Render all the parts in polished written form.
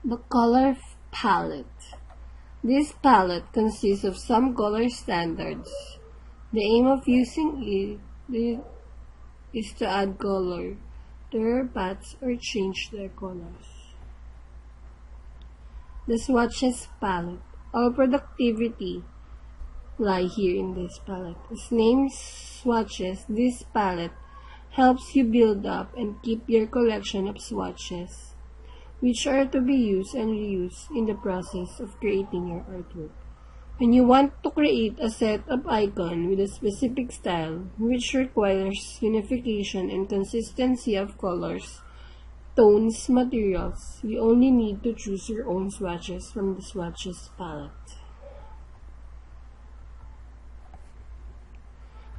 The color palette. This palette consists of some color standards. The aim of using it is to add color to your paths or change their colors. The swatches palette. All productivity lie here in this palette. As name swatches, this palette helps you build up and keep your collection of swatches, which are to be used and reused in the process of creating your artwork. When you want to create a set of icons with a specific style, which requires unification and consistency of colors, tones, materials, you only need to choose your own swatches from the swatches palette.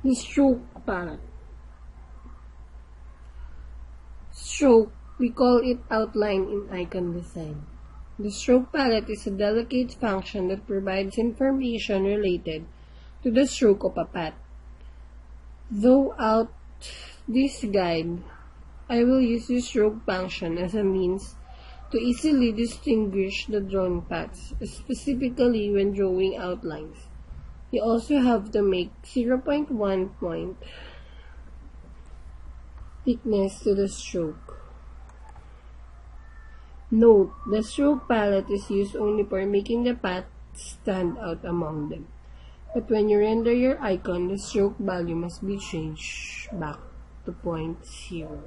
The stroke palette. Stroke, we call it outline in icon design. The stroke palette is a delicate function that provides information related to the stroke of a path. Throughout this guide, I will use the stroke function as a means to easily distinguish the drawn paths, specifically when drawing outlines. You also have to make 0.1 point thickness to the stroke. Note, the stroke palette is used only for making the path stand out among them. But when you render your icon, the stroke value must be changed back to 0.0.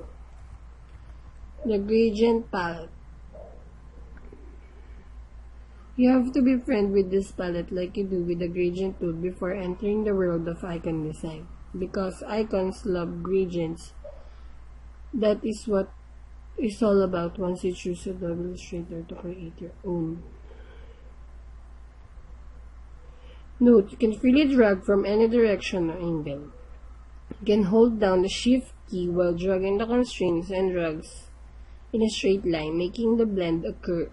The gradient palette. You have to be friendly with this palette like you do with the gradient tool before entering the world of icon design. Because icons love gradients, that is what it's all about once you choose Adobe Illustrator to create your own. Note, you can freely drag from any direction or angle. You can hold down the Shift key while dragging the constraints and drags in a straight line, making the blend occur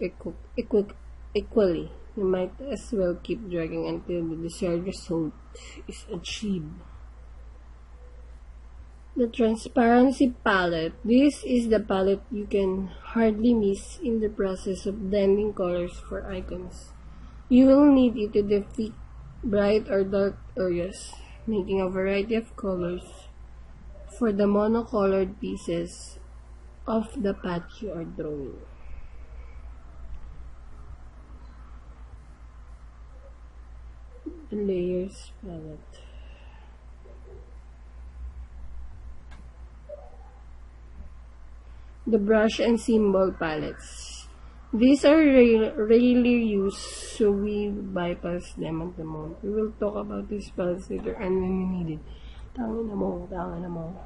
equally. You might as well keep dragging until the desired result is achieved. The transparency palette. This is the palette you can hardly miss in the process of blending colors for icons. You will need it to defeat bright or dark areas, making a variety of colors for the monocolored pieces of the path you are drawing. The layers palette. The brush and symbol palettes. These are rarely used, so we bypass them at the moment. We will talk about these palettes later and when we need it. Tangina mo.